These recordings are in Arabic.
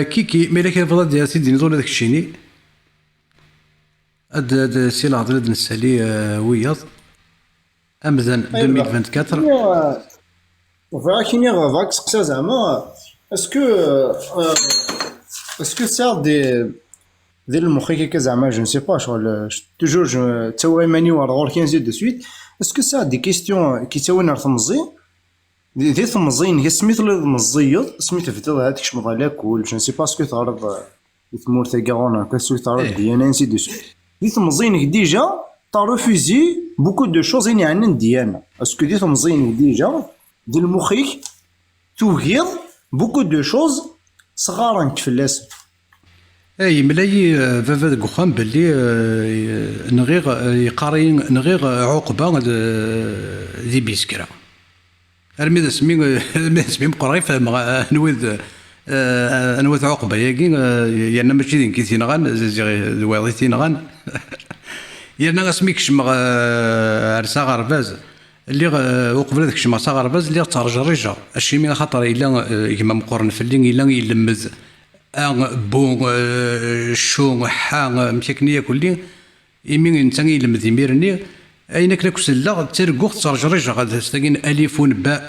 كيكي ملك فضل ديال سيدي نزول هذاك الشيني هاد سي العضلة نسالي وياض امزان 2024. وفاكيني غافاك سقسا زعما اسكو اسكو سا دي المخ كيكا زعما جو نسي با شغل توجور تسوي ماني ورا 15 دو سويت اسكو سا دي كيستيون كي تسوينا تمزي دي تمزين هي سميت المزيض سميت فيتو هذاك شمضالك ولا جو نسي با اسكو تعرض ثمور تاعون كاسو تعرض ديانا نسي دو سويت دي تمزين ديجا تا ريفوزي بوكو دو شوز يعني ديانا اسكو دي تمزين ديجا دي المخيك توغيض بوكو دو شوز صغارا كفلاس. اي ملاي فافا ديك وخام باللي نغير يقارين نغير عقبه ذي بيسكرا ارمي اسمي مقريف نويد نويد عقبه ياكي يعني ماشي دين كي تينغان زي واضي تينغان يعني اسمي كشم عرسا غرباز اللي وقبل هذاك الشيء ما صغر اللي ترجع رجع الشيء من خاطر الا كيما مقورن في اللين الا يلمز بون شو حا مسكنيه كلي يمين انسان يلمز يميرني اينك لك سلا ترقوخ ترجع رجع غاد تستقين الف باء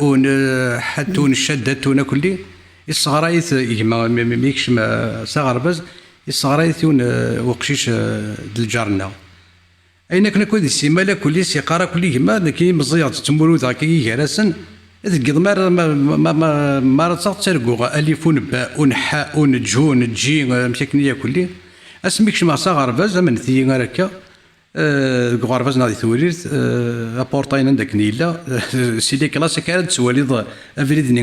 حتون شدتون كلي الصغرايت كيما ميكش صغر باز الصغرايت وقشيش الجارنا اينك نكون السيماله كل سي قرا كل كما كي مزيات تمولود هكا كراسن تقد ما ترقو الف باء حاء جون جي مسكنيه كلي اسميكش ما صغر باز من ثي هكا غرفاز نادي ثوريت ابورتاين عندك نيلا سيدي كلاس كانت سواليض افريد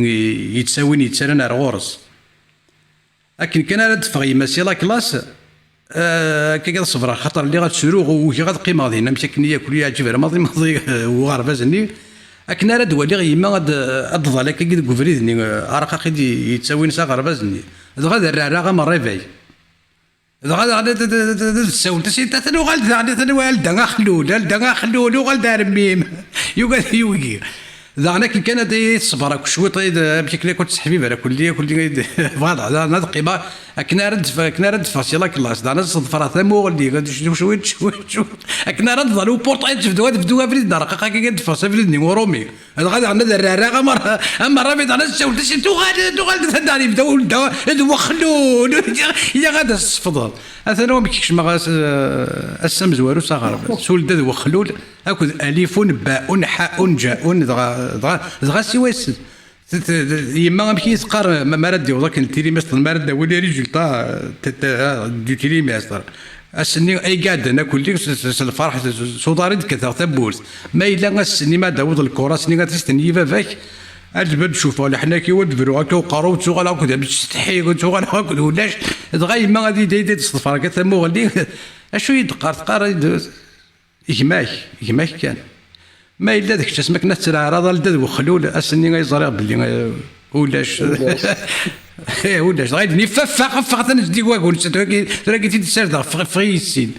يتساويني يتسالن على غورس لكن كان راه تفغي مسيلا كلاس كي صفرا خاطر اللي غتسروغ وكي غتقيم غادينا مسكنيه كليه عجيب ماضي وغرفازني اكن راه دولي غيما غاد ضل كي كوفريدني رقاقي يتساوي نسا غرفازني غاد الرعراغه من ريفاي غاد تساول تسيت تنو غاد تنو والدا خلول والدا خلول وغاد رميم يوغي ذاك كان دي صبرك شوي طيب بشكل كنت حبيب على كليه فوالا هذا قيمه كنا رد فاصله كلاس دانا صدفره ثمو اللي غادي شوي كنا رد ضلوا بورطايت بدو افريد دار كي قد فاصل ورومي هذا غادي عندنا الراره مره بيت انا سولت شي تو غادي تهداني بدو خلون يا غادي الصفضل هذا نو مكيش ما السم زوارو صغار سولد وخلول اكد الف باء حاء جاء دغا سيواس يما مشي يسقر ما رد ولكن التيليماستر ما رد ولي ريزولتا دو تيليماستر السني اي قاعد انا كل الفرح صدارد كثر تبورس ما الا السني ما داود الكره سني غتستني فاك الباب شوفوا ولا حنا كي ودبروا هكا وقراو تشغل هكا تستحي وتشغل هكا ولاش دغيا ما غادي داير تصفر كتمو غادي اشو يدقر يجماك كان ما الا داك الشيء سمك ناس العراض لداد وخلول اسني غيزري باللي ولاش ولاش غادي نففق تنجدي واكل تلاقي تسرد فغيسين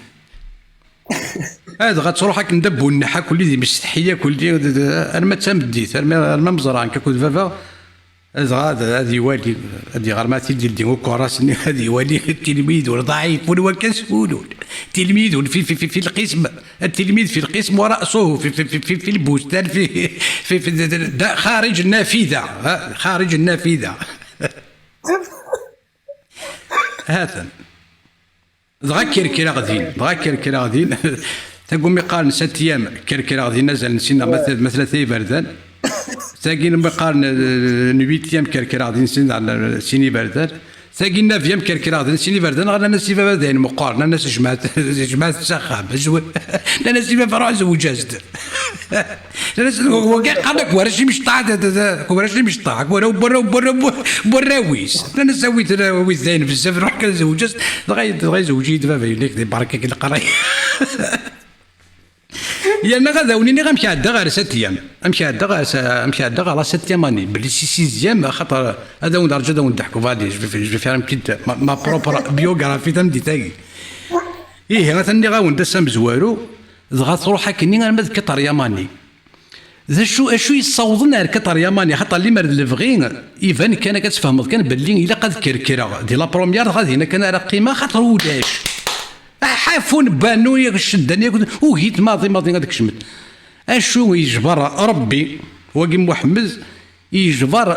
هذا غتروح هاك ندبوا النحا كل دي مستحيه كل دي انا ما تمديت انا ما مزرعن ككل فافا هذا يوالي هذه غرماتي ديال وكراسني هذه يوالي التلميذ ضعيف ولا كسول تلميذ في القسم التلميذ في القسم وراسه في البستان في خارج النافذه خارج النافذه هذا دغا كيركيرا غاديين تقوم يقارن 6 ايام كيركيرا غادي نزل نسينا مثلا ثي بردان ثاقين مقارن 8 ايام كيركيرا غادي نسينا سيني بردان ثاقين 9 ايام كيركيرا غادي نسيني بردان غانا نسي بردان مقارنه الناس جماعه سخاب لا نسي فروع زوجازد هو قال لك ورشي مش طاع وراويس انا سويت ويس زين بزاف نروح كنزوجز دغيا زوجي دابا باين لك دي بركه كي القرايه يا انا غادا ونيني غنمشي عدا غير 6 ايام امشي عدا غير 6 ايام راني بلي 6 ايام خاطر هذا ونرجع هذا ونضحكوا فادي جو فيرم كيت ما بروبر بيوغرافي تم ديتاي ايه غاتني غاون دسام زوارو دغا تروح هكني انا ما ذكرت رياماني ذا شو يصوضن على كطرياماني خاطر اللي مرد الفغين يبان كان كتفهمض كان باللي الا قد كركره دي لا بروميير غادي هنا كان راه قيمه خاطر ولاش حافون بانو ياك الشدان وهيت ماضي هذاك شمت اشو يجبر ربي واقي محمد يجبر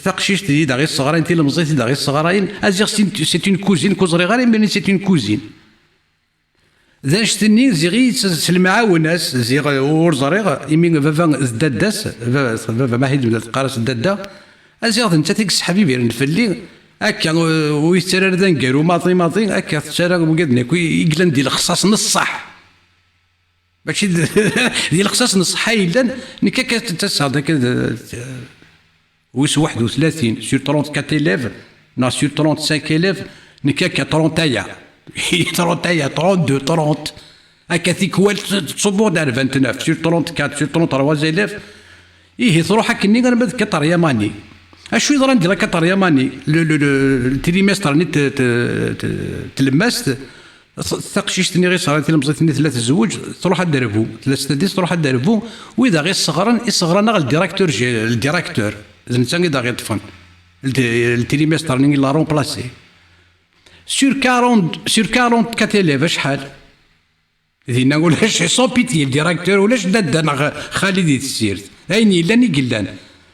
تقشيش تي داغي الصغارين تي المزيت داغي الصغارين ازير سي اون كوزين كوزري غير مي سي اون كوزين ذا شتني زيغي المعاوناس زيغ ورزريغ يمين فافا زداداس فافا ما هيد قارس الدادا ازيغ انت تيكس حبيبي نفلي هكا ويسترر ذا نقالو ماضي هكا تسرى وقدنا يقلن ديال الخصاص نصح ماشي ديال الخصاص نصح الا نكا تسعى داك ويس 31 سور 34 اليف نا سور 35 اليف نكا 31 32 30 هكا تيكوال تصبو دار 29 سور 34 سور 33 اليف ايه تروح هكني انا بذكر طرياماني اشو يضرا ندير هكا طرياماني التريمستر راني تلمست تقشيشتني غير صغار تلمزيتني 3 زوج تروح الدربو 3 سديس تروح الدربو واذا غير الصغران غير الديراكتور زنتا اذا غير طفن التريمستر راني لا رومبلاسي سور 44 اليف شحال دينا ولاش سون بيتي الديراكتور ولاش دادا خالد السيرت اين الا نقلان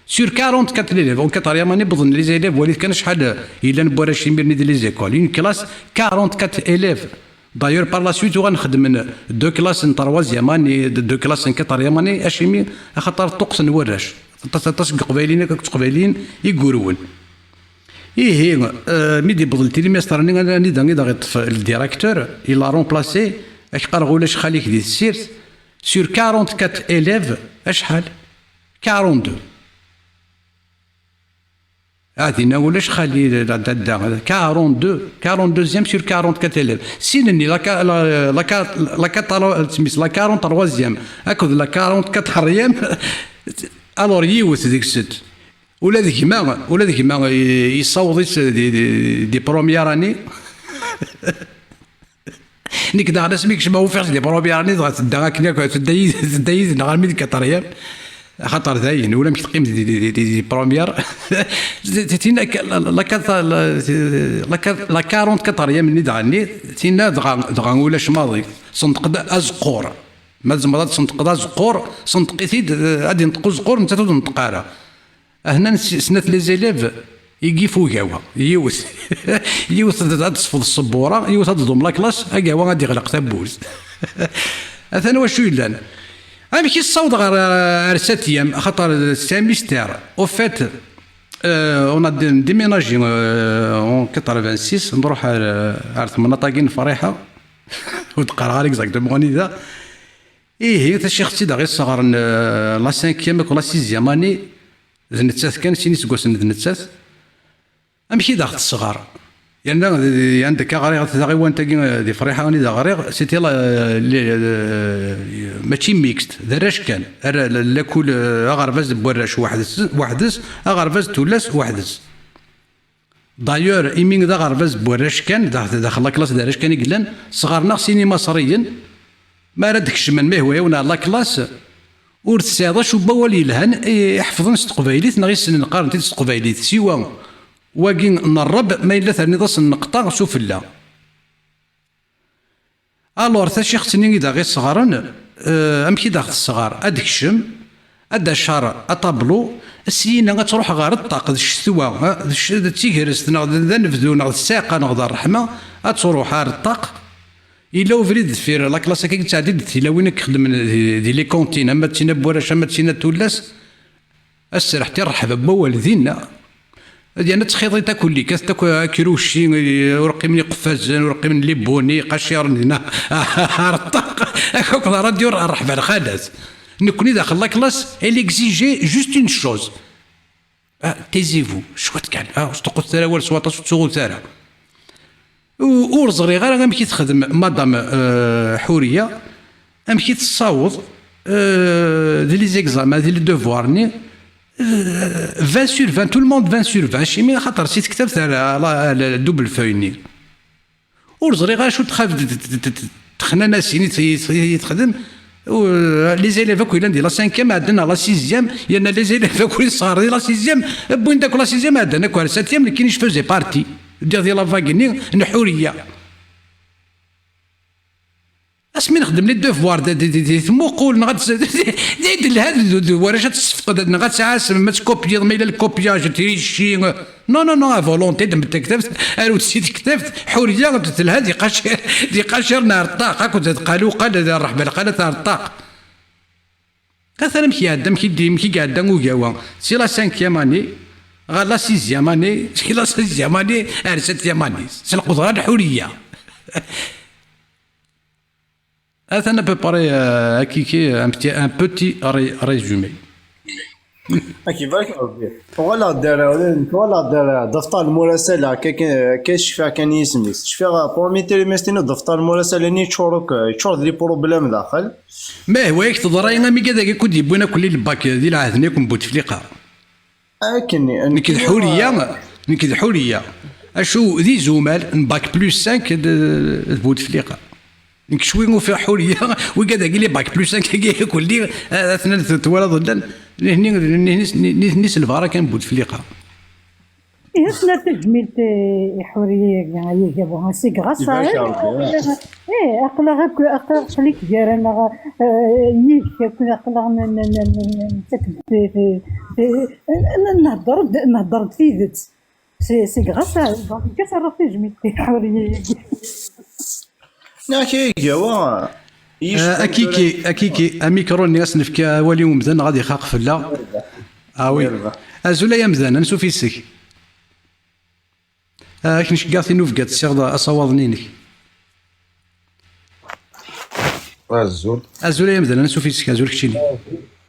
سور 44 اليف اون كطرياماني بظن لي زيليف وليت كان شحال الا نبورا شي ميرني ديال لي زيكول اون كلاس 44 اليف دايور بار لا سويت وغنخدم دو كلاس تروازياماني دو كلاس كطرياماني اشيمي خاطر طقس نوراش تصق قبايلين يقولون ايه ميدي بظل تيليمستر راني دا غيطف الديراكتور الا رومبلاسي اش قرغوا لاش خليك دي السيرت سور 44 اليف اشحال 42 هادينا ولاش خالي 42 سور 44 اليف سينني لا 43 اكد لا 44 الور يوث ديك الست ولا ذيك ما يصوض دي بروميير اني نيك دا ناس ميكش ما وفيرش دي بروميير اني تدا كنا تدايز نغار ميد كطريام خاطر ذاين ولا مش تقيم دي بروميير تينا لا 40 كطريام مني دغني تينا دغا ولاش ماضي صندق ازقور ما زعما صندق ازقور صندقيتي غادي نطقو زقور انت تنطقارا هنا سنات لي زيليف يقيفوا قهوه يوث تصفض السبوره يوث تضم لا كلاس قهوه غادي يغلق تبوز اثنا واش يلان كي الصوت غير 7 ايام خاطر سي ميستير او فيت اون ديميناجي اون 86 نروح على مناطقين فريحه وتقرا غير اكزاكتومون ذا ايه تا شي اختي دا غير صغار لا 5 ولا 6 اني زنتات كان سيني سكوس نتات امشي داخل الصغار يعني عندك غير غير وانت دي فريحه راني دا غير سيتي ماشي ميكست دراش كان لا كل غرفاز بوراش وحدس غرفاز تولاس وحدس دايور ايمين دا غرفاز بوراش كان داخل لا كلاس دراش كان يقلان صغارنا سيني مصريين ما ردك الشمن ما هو يونا لا كلاس ور تساضاش وبوال يلهن يحفظن استقبايليت نغي سن نقارن تي استقبايليت سوا واقي نرب ما الا ثاني ضاس النقطه سفلا الور تا شي ختني اذا غير صغارن امشي داخل الصغار ادكشم ادا شار اطابلو السينا غتروح غير الطاق الشتوى تيغرس ذا نفذو ناخذ الساقه ناخذ الرحمه تروح على الطاق الا وفريد فير لا كلاس كي تعديد الا وين كخدم دي لي كونتين اما تينا بوراش اما تينا تولاس السرح ترحب بوالدينا هادي انا تخيطي تاكل لي كاس تاكل كيروشي ورقي من قفازان ورقي من ليبوني قشير هنا الطاق هكاك راديو نرحب على خالات نكوني داخل لا كلاس elle exigeait juste une chose taisez-vous شوات كان واش تقول ثرا ولا سواط تسوق ثرا ورزغري غير غنمشي تخدم مدام حوريه امشي تصاوض دي لي زيكزامان دي لي دوفوارني 20 sur 20 tout le monde 20 sur 20 شي خاطر سي تكتب على دوبل فويني ورزغري غير شو تخاف تخنا ناس تخدم لي زيليف كويلان دي لا سانكيام عندنا لا سيزيام يانا لي زيليف كويل صغار دي لا سيزيام بوين داك لا سيزيام عندنا كوال ساتيام اللي كاينش فوزي بارتي ديال لا فاكيني نحوريه اسمي نخدم لي دوفوار ثمو قول نغاد زيد لهذا وراه تستفقد نغاد ساعات ما تكوبي ما الى الكوبياج تيشي نو نو نو فولونتي دمت كتبت الو سيدي كتبت حوريه قلت لها دي قاشر نهار الطاق كنت قالوا قال الرحبه قالت نهار الطاق مثلا مكي عندها مكي قاعده وكاوا سي لا سانكيام اني غا لا سيزيام اني سي لا سيزيام اني سيتيام اني سي القدره الحوريه انا بريباري هكيكي ان بوتي ريزومي كيفاش ولا دار دفتر المراسله كيشفى كان يسمي شفى برومي تريمستر دفتر المراسله ني تشورك لي بروبليم داخل ما هو ياك تضري مي كذا كنت يبونا كل الباك ديال العهد نيكم بوتفليقه نكد حوريه اشو ذي زمال باك بلس 5 بوتفليقه نكشوي في حوريه وكذا قال لي باك بلس 5 كل لي اثناء توالد ضدن هني سلفارا كان بوتفليقه يسنا تجميل حوريه يعني يابا سي غاسا اقلا اقلا خليك ديالنا يك اقلا نتكد نهضر تفيدت سي غاسا كتصرف تجميل حوريه يوا اكيكي اميكرو الناس نفكا ولي ومزن غادي يخاق فلا وي ازولا يا مزن نشوف يسك كنش كاثي نوفقات السيغ اصوضنينك ازول يا مزن نشوف يسك ازول كشيني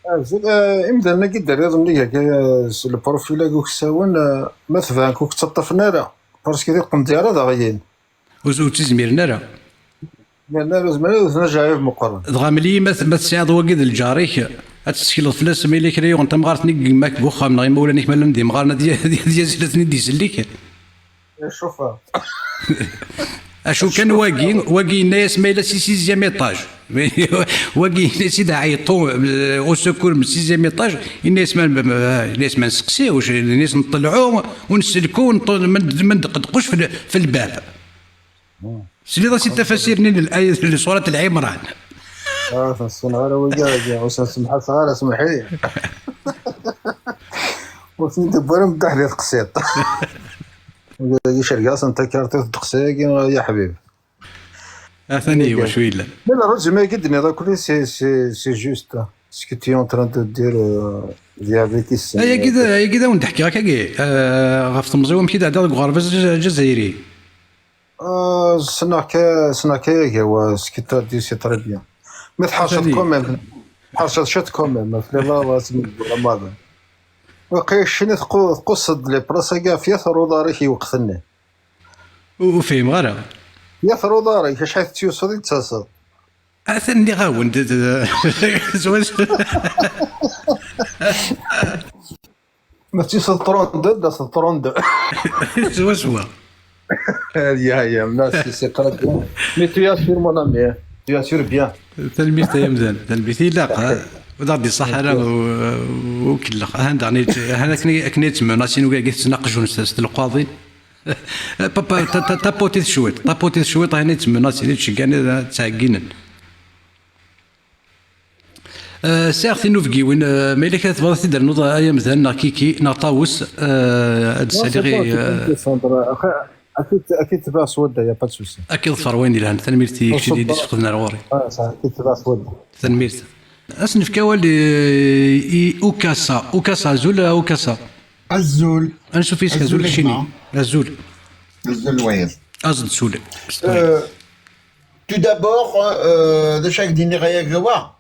ازول امدنا قدر يظني البروفيل كوك ساون ما تفهم كوك تطفنا راه باسكو ديال قم ديالها داغيين وزو تزميرنا راه لا لازم نرجع مقرن دغاملي ما تساعد وقيد الجاريك تسكيل فلاس ميلي كريو انت مغارتني ماك بوخا من غير مولانيك مالا ندي مغارنا ديال زلتني دي سليك شوف اشو كان واقي الناس مايله سي سيزيام ايطاج واقي الناس دا عيطوا او سكور من سيزيام ايطاج الناس ما نسقسيوش الناس نطلعوا ونسلكوا ما ندقدقوش في الباب سلي سي تفاسيرني للآية لسورة العمران صغيرة وجاجة وسمحة صغيرة سمحي وفين دبرم تحديد قسيط يشرق اصلا تكارت تقسيق يا حبيبي ثاني وشوي لا لا الرجل ما يقدني هذا كله سي جوست سكو تي اون تران دو دير ديابيتيس هي كذا ونحكي هكاكي غاف تمزيو مشيت عاد الغربز الجزائري سناكا هو سكيتا دي سي تري بيان ما تحاشط كوميم حاشط كوميم في لا واسم رمضان وقيشني تقصد لي براسا كاع في يثرو داري يوقفني وفهم غير يثرو داري كاش حيت تيوصل يتصل اثني غاون ما تيوصل 32 دا 32 سوا هي الناس سي تري بيان مي تو ياسور مون امي تو ياسور بيان تلميذ يا مزال تلميذي لا ودردي صح انا وكل انا كني تما ناسين وكاع تناقشوا نستاذ القاضي بابا تابوتي شويط هنا تما ناسين تشكاني تعقينا ساختي نوفكي وين ما الا كانت تبغى تدير نوضه ايام مثلا كيكي نطاوس هاد السالي اكيد تبع سوده يا با سوسي اكيد فرويني لهنا تلميذتي كشي دي سقدنا الغوري صح اكيد تبع سوده تلميذ اسنف كوالي اوكاسا زول اوكاسا الزول نشوف فيسك زول شيني الزول وين ازد سول تو دابور de chaque dîner غيا جوا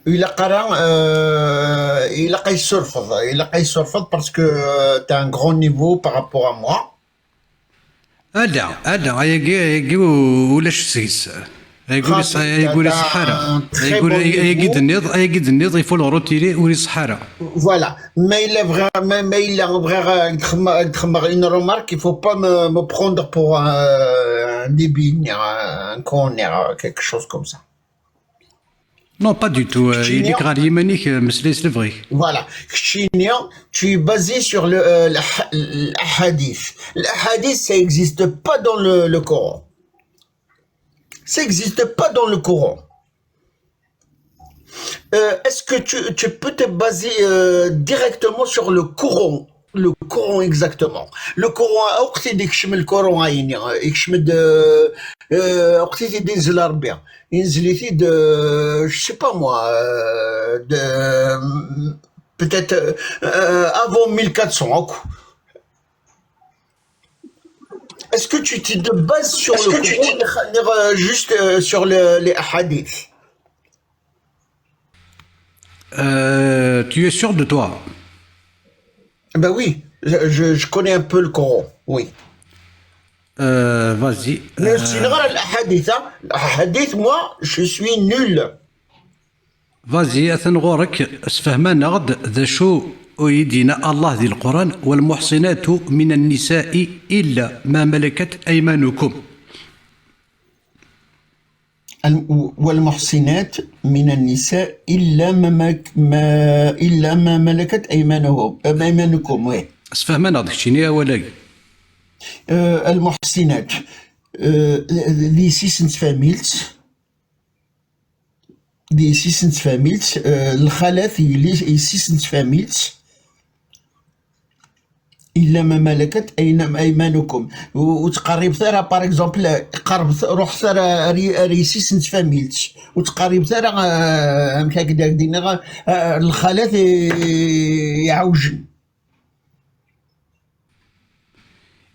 il a يسرفض parce que tu as un grand niveau par rapport à moi لا هيا ولا سيس يقول الصحارى يقول يقيد النيض يفول روتيلي وري الصحارى. Voilà. Mais il a vraiment une remarque, il ne faut pas me prendre pour un débile, un con, quelque chose comme ça. Non, pas du tout. Il est grave yéménique, mais c'est vrai. Voilà. Chignon, tu es basé sur l'ahadith. L'ahadith, ça n'existe pas dans le Coran. Ça n'existe pas dans le Coran. Est-ce que tu peux te baser directement sur le Coran? Le Coran exactement. Le Coran, وقت يكشم القرآن عيني يكشم وقت ينزل الربيع ينزل يثيد je sais pas moi de peut-être avant 1400. Est-ce que tu te bases sur le Coran juste sur les hadiths? Tu es sûr de toi? Ben oui, je connais un peu le Coran, oui. Vas-y. Mais sinon, l'ahadith, moi, je suis nul. فازي أثنغورك اسفهمنا غد ذا شو يدينا الله ذي القرآن والمحصنات من النساء إلا ما ملكت أيمانكم. والمحصنات من النساء إلا ما ملكت أيمانكم. وي اسفهمنا غد شيني ولا المحصنات ذي سيسنت فاميلت الخلاف اللي سيسنت فاميلت إلا ما ملكت أيمانكم. وتقرب ثرا باغ اكزومبل قرب روح ثرا ريسيسنت فاميلت وتقرب ثرا هكذا دينا الخلاف يعوجن.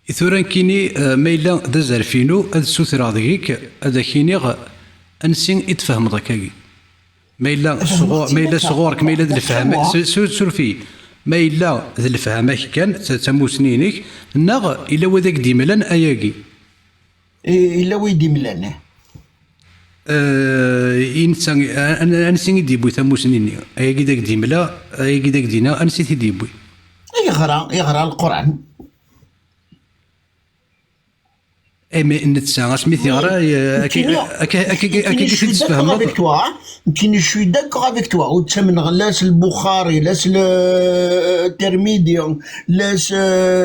إثوران كيني ميلا ذا زرفينو هذا السوثر ذيك هذا كيني أنسين يتفهم ذاكاكي ميلا صغورك ميلا ذا الفهم سورفي ميلا ذا الفهم كان تسمو سنينك ناغ إلا وذاك ديملان أياكي إلا ويدي ملان إنسان أنسين يديبوي ثمو سنيني أياكي داك ديملا أياكي داك دينا أنسيت يديبوي يغرى القرآن. مي نتسا سميثي غرا كي نشوي داكوغ افيك توا وتسمن لاس البخاري لاس الترمذي لاس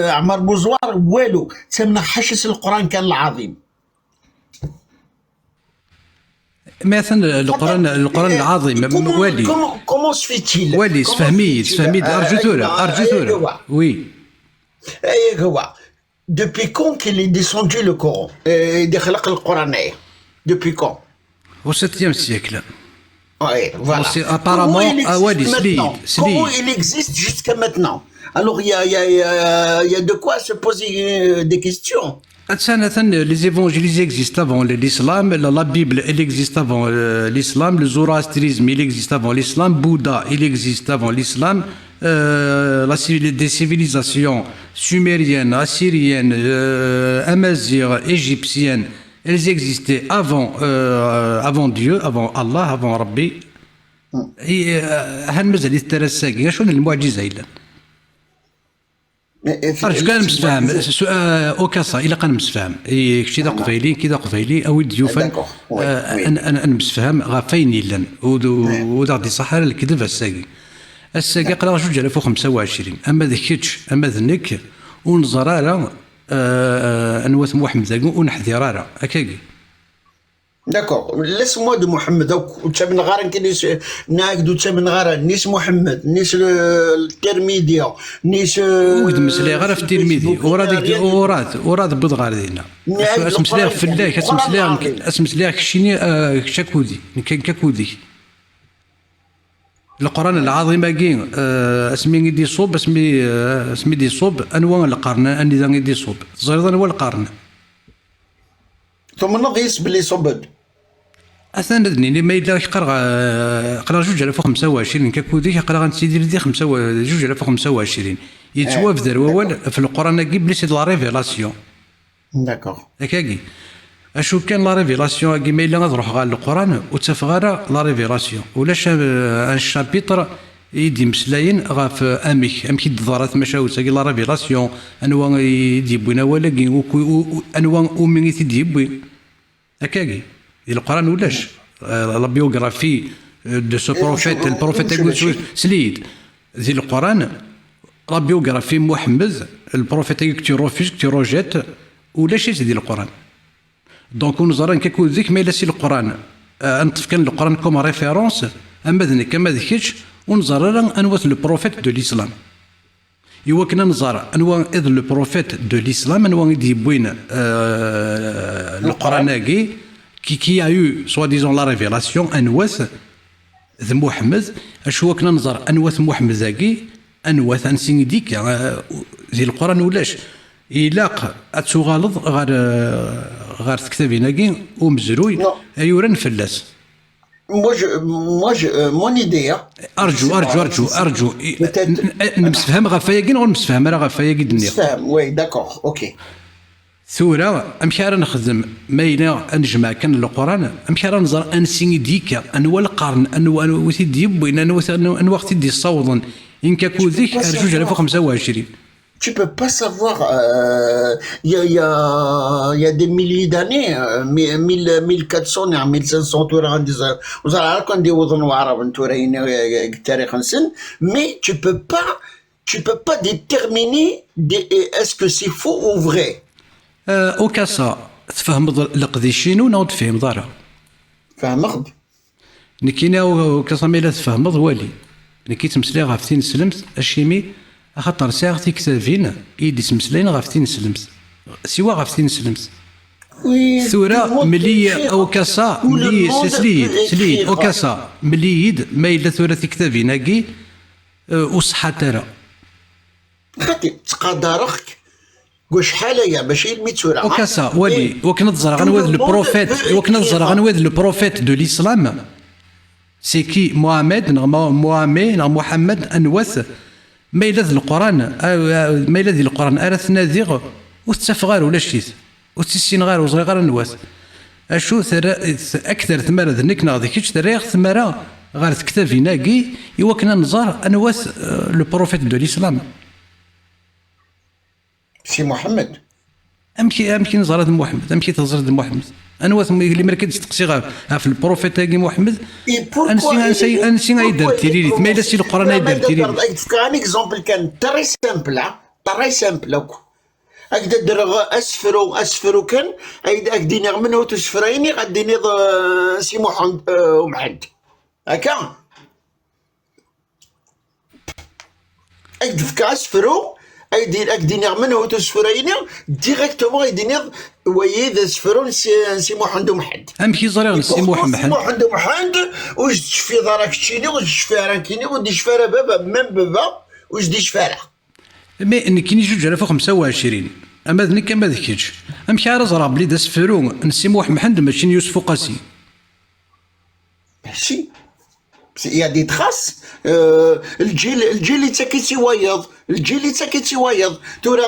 عمر بوزوار والو تسمن حشس القرآن كان العظيم. مثلا القرآن العظيم والي كومون سفيتيل والي سفهمي أرجو ثورة وي اي هو depuis quand qu'il est descendu le Coran دي خلق القرآن depuis quand au 7e siècle. Ouais, voilà. Apparemment, comment il existe jusqu'à maintenant? Alors il y a de quoi se poser des questions. Les évangiles existent avant l'islam, la Bible elle existe avant l'islam, le zoroastrisme il existe avant l'islam, Bouddha il existe avant l'islam, des civilisations sumériennes, assyriennes, amazighs, égyptiennes, elles existaient avant Dieu, avant Allah, avant Rabbi. هل مازال يترساكي شنو المعجزة إلا أرجو كان مسفهم أوكاسا إلا كان مسفهم كشي دا قفايلي كي دا قفايلي أو ديوفان أنا مسفهم غافين إلا ودا غدي صح على الكذب الساقي قرا 2025 أما ذاك أما ذنك ونزر على أنوات محمد ونحذر على هكاكي. D'accord. Laisse-moi de Mohamed. Tu as غارن كنيس ناقدو تمن غارن نيس محمد نيس الترمذي نيس ود مسلي غير في الترمذي وراد بضغار دينا اسمسلي في الله اسمسلي كشيني شاكودي كان كاكودي القرآن العظيم كين اسمي دي صوب اسمي دي صوب انواع القرن اني دي صوب زيران هو القرن ثم نغيس باللي صبد أثناء ذني ما يلا قرا 2025 كاكودي قرا سيدي دي 2025 يتوافد الأول في القرآن كي بلي سي لا ريفيلاسيون. داكوغ هكاكي اشو كان لا ريفيلاسيون كيما الا غتروح غا القران وتفغى لا ريفيلاسيون ولاش ان شابيتر يدي مسلاين غا في امك ضرات مشاوت لا ريفيلاسيون انوا يديبونا ولا انوا امي تيديبوي هكاكي ديال القران ولاش لا بيوغرافي دو سو بروفيت البروفيت سليد ديال القران لا بيوغرافي محمد البروفيت كي روجيت ولاش ديال القران دونك ونزران كيكون ذيك ما يلاسي القران نطف كان القران كوم ريفيرونس اما ذنك كما ذيكيتش ونزر انوات لو بروفيت دو الاسلام يوا كنا نزار انوا اذ لو بروفيت دو الاسلام انوا يديبوين القران كي a eu soi-disant la révélation انواث ذ محمد اشوا كنا نزار انواث محمد ذاكي انواث انسين ديك زي القران ولاش يلاق اتغالط غير كتابيناكي ومزروي ايورا نفلاس مون ايديا ارجو نمسفهم غفاياكين ولا نمسفهم راه غفاياكي دنيا نفهم وي داكور اوكي ثورة امشي راه نخدم ماينا نجمع كان القران امشي راه نزر انسين ديكا انوا القرن انوا وسيدي بوين انوا وقت دي صوضا ان كاكو ذيك 2025 Tu peux pas savoir, il y a des milliers d'années, 1400 1500 vous allez quand des وطن وعرب تاريخ نسن, mais tu peux pas déterminer est-ce que c'est faux ou vrai. او كاسا تفهم القديشين ونعود تفهم دارا فهمت نكينا وكاسا ميلا تفهم والي نكي تمسلي غافتين سلمت اشيمي خاطر ساعتي كتافين يدي تمسلين غافتين سلمت سوا غافتين سلمت ثورة ملي او كاسا ملي سليد او كاسا ملي يد ما الا ثورة كتافيناكي وصحة ترى خاطي تقدرك وشحال هي ماشي 100 سوره وكاسا ولي وكنتزرع غنواد البروفيت وكنتزرع غنواد البروفيت دو الاسلام سي كي محمد انوث ما إلا القران ما إلا القران ارث ناذيغ وتسفغار ولا شيت وتسين غار وزري غار نواث اشو اكثر ثمره ذنك ناضي كيتش تريغ ثمره غار كتافيناكي ايوا كنا نزار انوث لو بروفيت دو الاسلام سي محمد امشي نزار محمد امشي تزرد محمد انا واثم اللي ما كنتش تقصي في البروفيت تاعي محمد انسي غيدير تيريلي ما الا سي القران يدير تيريلي كان اكزومبل كان تري سامبل هكذا دير اسفرو كان هكديني منه تسفريني غاديني سي محمد ومحد هكا هكذا اسفرو ايديني منه تسفريني ديريكتومون يديني ويي ذا سفرون سي محمد ومحد امشي زريغ سي محمد ومحد واش تشفي دارك تشيني واش تشفي رانكيني ودي شفاره بابا ميم بابا واش دي شفاره مي كاين 2525 اما ذنك ما ذكيتش امشي على زرا بلي دا سفرون نسي محمد ماشي يوسف قاسي ماشي il y a des traces الجيل اللي تاكيتي وايض تورا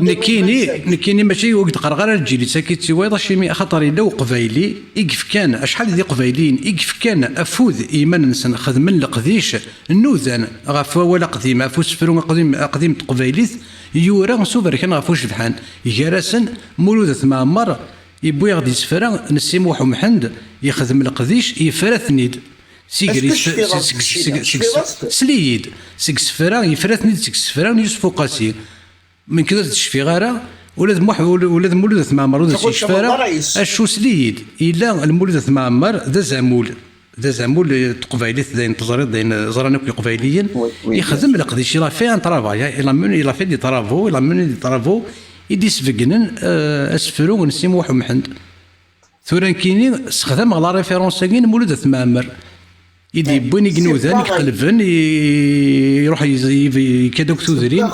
نكيني ماشي وقت قرغره الجيل اللي تاكيتي وايض شي خاطر الا قبايلي يقف كان شحال دي قبايلين يقف كان افوذ ايمان نسن خدم القديش النوذان غاف ولا قديم افوس فرون قديم قبايليت يورا سوبر كان غافوش بحال جراسن مولوده معمر يبوي غادي سفرا نسي محمد يخدم القديش يفرثنيد سيغري سليد سكسفرا يفرثني سكسفرا يوسف قاسي من كذا تشفي غاره ولاد مولود معمر ولا سكسفرا اشو سليد الا المولود معمر ذا زعمول تقبايليت داين تزريد داين زرانك قبايليين يخدم القديش لا في ان طرافاي الا في دي طرافو يدي سفقنن اسفرو نسي محمد ثوران كيني استخدم على ريفيرونس كاين مولود معمر يدي بوين يقنوذان يقلبن يروح يكادوك تودرين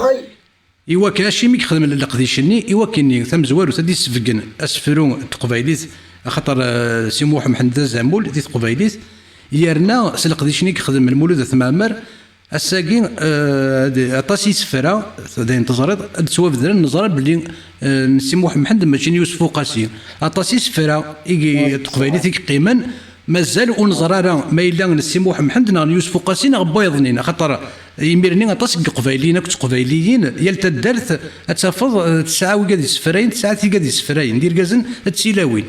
ايوا كاشي مي يخدم القديشني ايوا كيني ثم زوارو تدي سفقن اسفرو تقبايليت خاطر سي محمد زعمول دي تقبايليت يرنا سي القديشني يخدم المولود ثمامر الساقي عطاس يسفرا داين تزريد تسوافدرن نزرى بلي نسي محمد ماشي يوسف قاسي عطاس يسفرا يجي تقبايلي تيك قيما مازال ونزرى راه ما الا نسي محمد نا يوسف قاسي نا بيضنين خاطر يميرني عطاس قبايليين كنت قبايليين يلتا الدارت تسافض تسعه وقاد يسفراين تسعه قاد يسفراين دير كازن تسيلاوين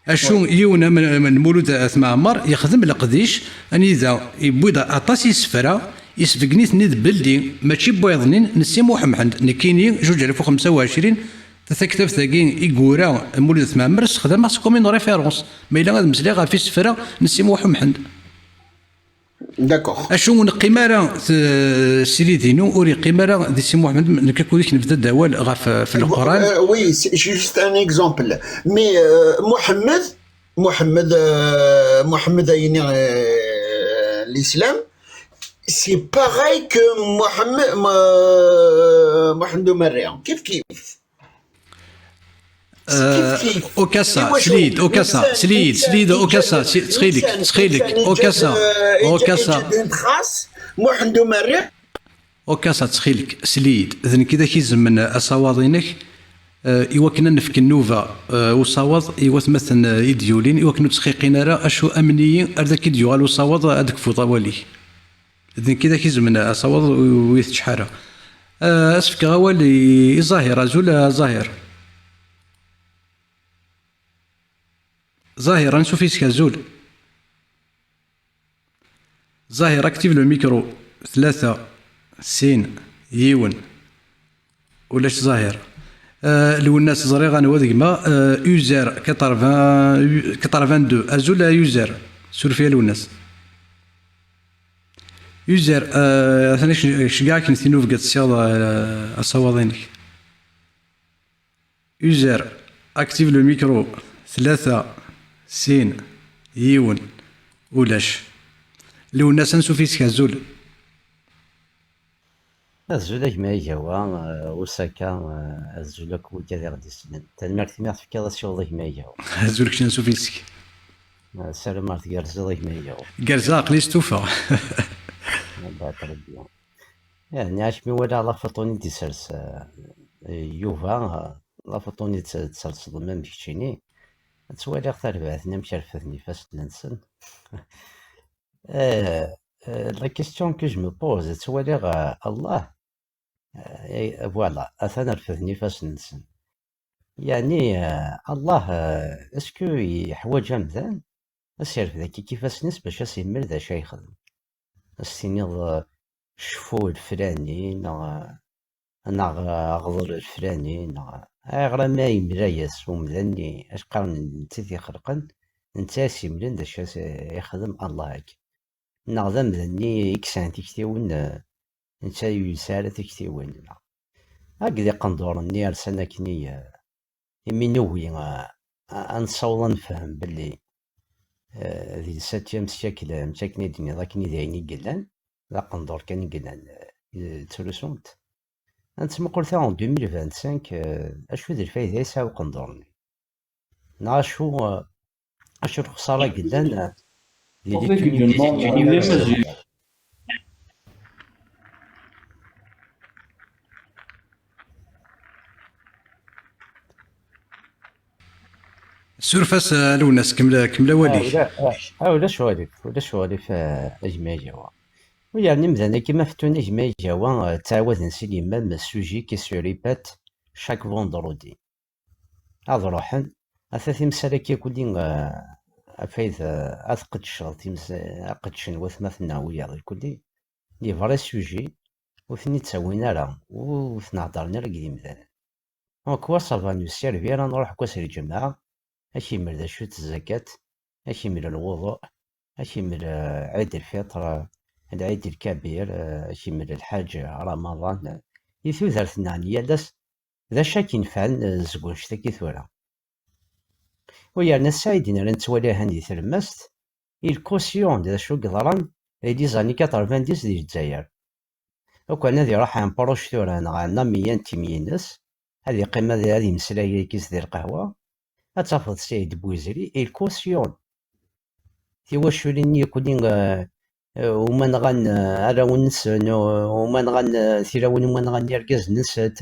اشو يونا من مولود اسماء عمر يخدم القديش اني اذا يبويض عطاس يسفرا يسفقني تنيد بلدي ماشي بويضنين نسي محمد نكيني 2025 تكتب ثاقين يقورا مولود اسماء عمر استخدم ماسكو من ريفيرونس ما الا غاد مسلي في السفرا نسي محمد داكوغ اشو نقيمارا سيريدينو اوري قيمارا دي سي محمد نكاكو ديك نبدا دوال غاف في القران وي جوست ان اكزومبل مي محمد يعني الاسلام سي باغاي كو محمد مريم كيف اوكاسا سليد اوكاسا سليد اوكاسا تخيلك اوكاسا محمد مريم اوكاسا تخيلك سليد اذن كذا كيزم من اصواضينك ايوا كنا نفك النوفا وصاوض ايوا مثلا يديولين ايوا كنا تسخيقين راه اشو امنيين ارداك يديوال وصاوض هذاك فوطا والي اذن كذا كيزم من اصواض ويتشحاره اسفك غوالي ظاهره زول ظاهرة نشوف فيسك زول ظاهرة اكتيف لو ميكرو 3 سين يون ولاش ظاهر لو الناس زريغ انا وديما يوزر 82 ازول يوزر سور فيها لو الناس يوزر ثاني شكاع كنتي نوف قد سياض الصواضينك يوزر اكتيف لو ميكرو 3 سين يون ولاش لو الناس نسو فيسك زول الزولاك ما يجاوا وساكا الزولاك وكذا غادي يسنن تنمرت ما تفكر الشغل ما يجاوا زولك شنو نسو فيسك السلام مارت كارزا ما يجاوا كارزا قلي ستوفا بعد ربي يعني عاش مي ولا لا فطوني تسرس يوفا لا فطوني تسرس ضمن كشيني تسوالي اختار بعثنا مشرفتني فاس ننسن لا كيستيون كو جو مو بوز تسوالي الله فوالا اثنا رفثني فاس ننسن يعني الله اسكو يحوج مثلا اسير ذاك كيفاش نس باش اسيمر ذا شي يخدم السينيض شفو الفلاني انا غضر الفلاني غير ما يمرايس ومذني اش قارن نتا خلقن نتا سيمرن ذا شي يخدم الله هاك نغدا مذني يكسان تكتيون نتا يسال تكتيون هكذا قندور نير سنة كني يمينوي نصوض نفهم باللي ذي ساتيام سياكل مشاكني دنيا ذاكني ذايني قلان لا قندور كان قلان تولوسونت انت ما قلتها en 2025 اشو ذي الفايدة يساو قندورني ناشو اشو الخسارة قلان سورفاس لوناس كملا والي ولا شوالف اجماع جوا ويعني مثلا كيما فتون اجماع جوا تعاود نسي مام السوجي كي سو ريبات شاك فوندرودي هاد روحن اثاثي مسالا كي كولين افايد اثقد الشغل تيمس اقد شنو ثمثنا ويا الكلي لي فري سوجي وثني تسوينا راه وثنهضرنا راه قديم مثلا دونك وصل نسير فينا نروح كوسر الجماعه اشي من شوت الزكاة اشي من الوضوء اشي من عيد الفطر العيد الكبير اشي من الحج رمضان يثو ثلاث نانية داس ذا شاكين فعل زقون شتاكي ثورا ويا السايدين راه نتوالي هاندي ثلمست الكوسيون ديال شو قدران لي زاني 90 ديال الجزائر وكان هذه راح عن بروش ثورا عندنا 100 تيمينس هذه قيمة هذه مسلاية كيس ديال القهوة أتفضل السيد بوزيري الكوسيون في واش لين يكونين وما نغن أراون نس وما نغن ثيراون وما نغن يركز نسات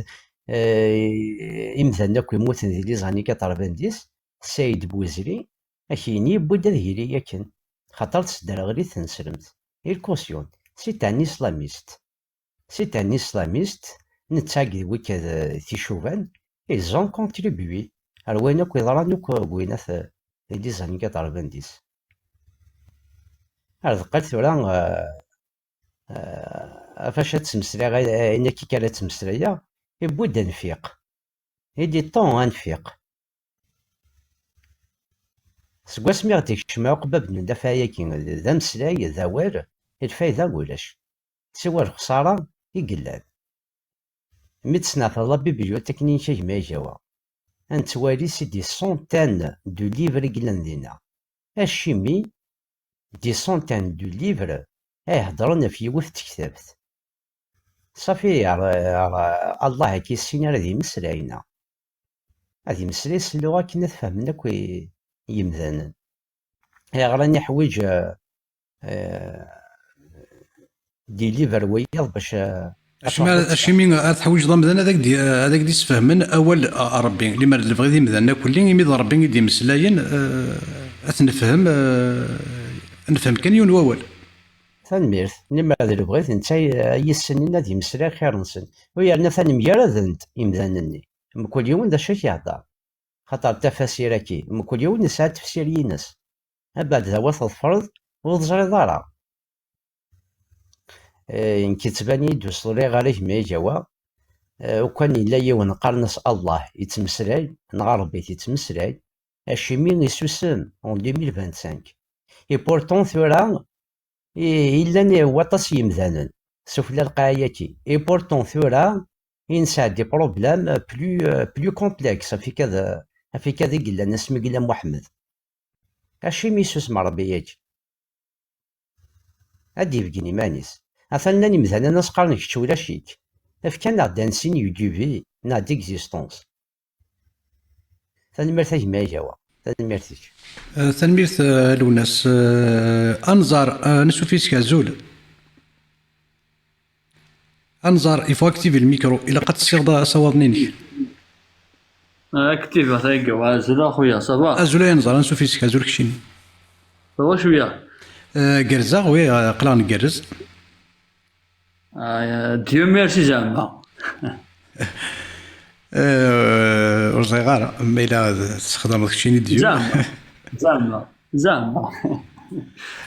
إمثال ناكو يموتن ذي لي زاني كتربنديس السيد بوزري أكيني بودا ذهيري ياكن خاطر تسدر غري تنسلمت الكوسيون سي ان إسلاميست سي ان إسلاميست نتاقي وكذا تيشوفان ils ont contribué أروين أكو يضران أكو ويناث لي زاني كتربنديس هذا قلت ثورا فاش تمسلا غير انا كي كانت تمسلايا يبود نفيق يدي طون انفيق سكواس مي غادي تكشم عقبه بن دافايا كي ذا مسلاي ذا وال الفايده ولاش سوى الخساره يقلان مي تسنى الله بيبليوتيك ما جوا انت والي سيدي سونتان دو ليفر قلان دينا الشيمي دي سونتان دو ليفر هضرنا في يوث تكتبت صافي الله كي السين راه يمسلاينا هذه مسلاي اللغه كنا تفهمنا كوي يمذانا غراني حويج دي ليفر ويض باش اش مين تحويج ضمن هذاك دي تفهمن اول ربي اللي ما بغيتي مذانا كلين يميض ربي يدي مسلاين اتنفهم نفهم كان يون واول تنميرت نما هذا اللي بغيت انت يسنين هذه مسلا خير نسن ويرنا ثاني ميارذنت يمذانني كل يوم ذا شي يهضر خاطر تفاسير كي كل يوم نسعى تفسير ينس بعد ذا وسط الفرض وضجري ضارع إن كتباني دوسلي غاليه ما جوا وكان إلا يون قرنس الله يتمسلاي نغربي يتمسلاي اشي مين يسوسم en 2025 et pourtant ثورا إلا وطاس يمذانا سفلى القايتي et pourtant ثورا ينسى دي بروبلام بلو كومبلكس في كذا قلا نسمي قلا محمد اشي ميسوس مربياك هادي يبقيني مانيس اثناني مثلا ناس قارنك تشولا شيك افكان غدا نسين يدوفي نا ديكزيستونس تنمرتك ما جوا تنمرتك تنميرت لوناس انظر نسو فيسك عزول انظر يفو اكتيفي الميكرو الى قد تصيغ صوابنينك اكتيف هاي عزول اخويا صباح عزول ينظر نسو فيسك عزول كشيني صباح شويه قرزا وي قلان قرز ديو ميرسي زعما صغيرة ما إلا تستخدم كشيني ديو زعما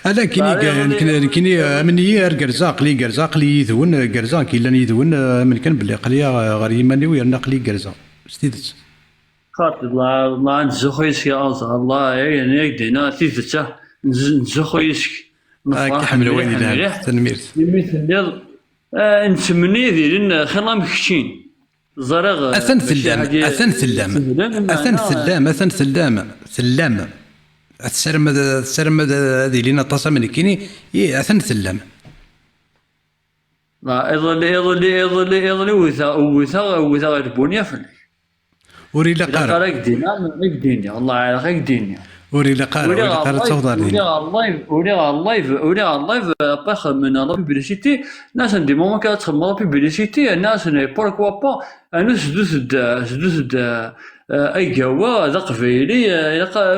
أنا كيني أمني قرزا قلي يذون قرزا كي لان يذون من كان بلي قلي غير يماني ويرنا قلي قرزا ستيدت خاطر الله نزخويسك يا الله يعني يدينا تيزتا نزخويسك كحمل وين لا تنميرت مثل نتمني ديرين خلام كشين زرغ أثن ثلام السلام هذه لينا طاسة من كيني أثن ثلام لا يظل وثا البنية فلي وري لا قارا ديني الله على ديني وري لا قارا تصوض اللايف باخ من لا بيبليسيتي ناس عندي ماما كتخدم لا بيبليسيتي الناس بوركوا با انا سدوس اي جوا ذا قبيلي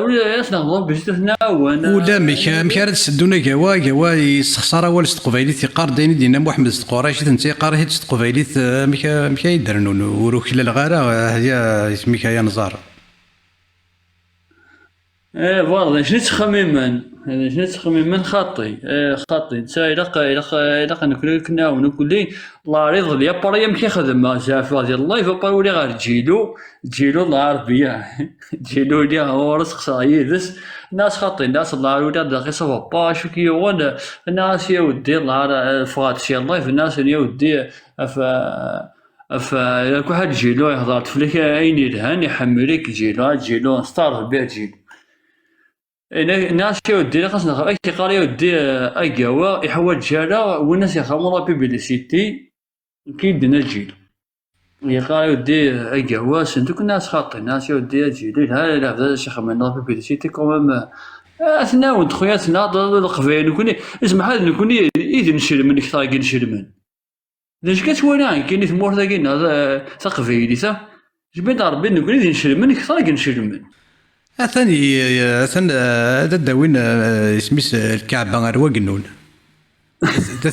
ولا يسنغ بيبليسيتي ولا مكارد سدونا جوا يستخسر اول قبيلي تيقار ديني دينا محمد قريش تنتي قاري قبيلي مكا يدرنون وروك لا الغاره هي مكا نزار فوالا شنو تخمم خاطي نتا الا نكون كنا ونقول الله رضي يا برا يمكن خدمه زعف هذه اللايف باولي غير جيلو العربيه جيلو اللي هو رزق صايدس ناس خاطي الناس الله رودي داخل صفا با شو كي وانا الناس يا ودي الله فاتشي اللايف الناس يا ودي كل واحد جيلو يهضر فيك اين يلهان يحملك جيلو ستار بيع جيلو الناس يودي خاصنا اي قال يودي ايوا يحوج جالا والناس يخمروا بيبليسيتي كيدنا الجيل يقال يودي ايوا سنتو الناس خاطي الناس يودي الجيل لا هذا شي خمنا بيبليسيتي كومام اثناء خوياتنا القبائل نكوني اسمح هذا نكوني اذا نشرم من كثر نشرمن اذا كتوانا كاين ثمور كاين تقبيلي تا جبت ربي نكوني اذا نشرمن كثر نشرمن ثاني هذا داوين سميس الكعبه غير واقنون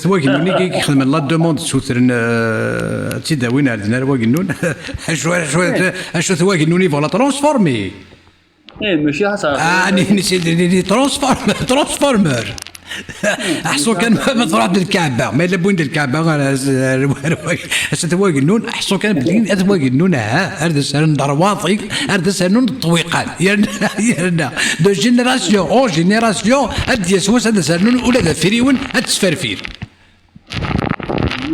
تواقنون كيخدم لا دوموند سوترن تيداوين عندنا واقنون شو تواقنوني فولا ترانسفورمي ماشي حتى نسيت ترانسفورمر احسن كان ما تروح للكعبه ما الا بوين الكعبه تواقنون احسن كان بدين تواقنون هذا سنن درواطي هذا سنن الطويقان يرنا دو جينيراسيون او جينيراسيون هاد يسوس هذا سنن ولا ذا فريون هاد تسفرفير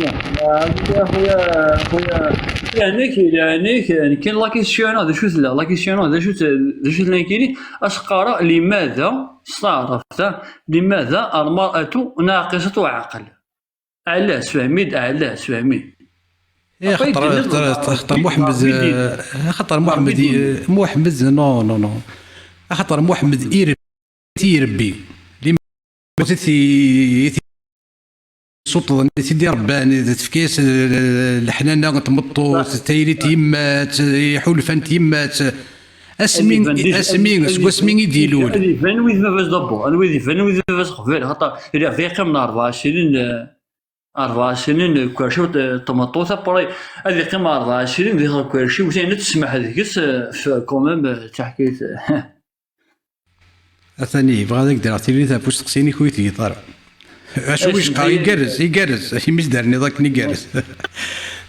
يا خويا يعني كاين لا كيسيون هذا شو لا كيسيون هذا شو كاينين اش قرا لماذا استعرفت لماذا المرأة ناقصة عقل علاش فهميد خطر محمد نو خطر محمد يربي صوت سيدي رباني تفكيس الحنانه تمطو تيري تيمات يحول فان تيمات اسمين يديلون هذه فان ويز فاز دابو انا ويز فان ويز فاز قبل خاطر الى فيق من 24 كرشي طماطوطه بري هذه قيمه 24 فيها كرشي وثاني تسمح هذيك في كومام تحكيت ثاني بغا داك دير تيلي تا بوش تقسيني كويتي طار اش واش قال يجرس مش دارني ذاك نيجرس